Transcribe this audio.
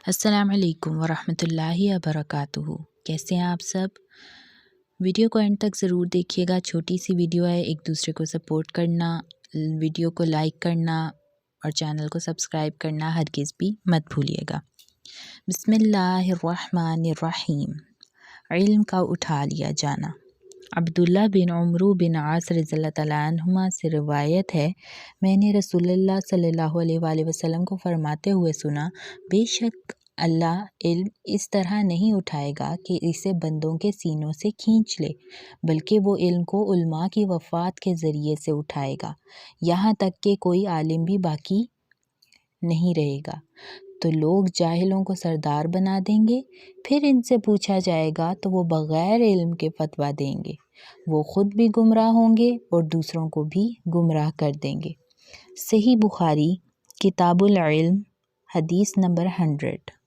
السلام علیکم ورحمۃ اللہ وبرکاتہ۔ کیسے ہیں آپ سب؟ ویڈیو کو اینڈ تک ضرور دیکھیے گا، چھوٹی سی ویڈیو ہے، ایک دوسرے کو سپورٹ کرنا، ویڈیو کو لائک کرنا اور چینل کو سبسکرائب کرنا ہرگز بھی مت بھولیے گا۔ بسم اللہ الرحمن الرحیم۔ علم کا اٹھا لیا جانا۔ عبداللہ بن عمرو بن عاص رضی اللہ تعالیٰ عنہما سے روایت ہے، میں نے رسول اللہ صلی اللہ علیہ وآلہ وسلم کو فرماتے ہوئے سنا، بے شک اللہ علم اس طرح نہیں اٹھائے گا کہ اسے بندوں کے سینوں سے کھینچ لے، بلکہ وہ علم کو علماء کی وفات کے ذریعے سے اٹھائے گا، یہاں تک کہ کوئی عالم بھی باقی نہیں رہے گا، تو لوگ جاہلوں کو سردار بنا دیں گے، پھر ان سے پوچھا جائے گا تو وہ بغیر علم کے فتویٰ دیں گے، وہ خود بھی گمراہ ہوں گے اور دوسروں کو بھی گمراہ کر دیں گے۔ صحیح بخاری کتاب العلم حدیث نمبر 100۔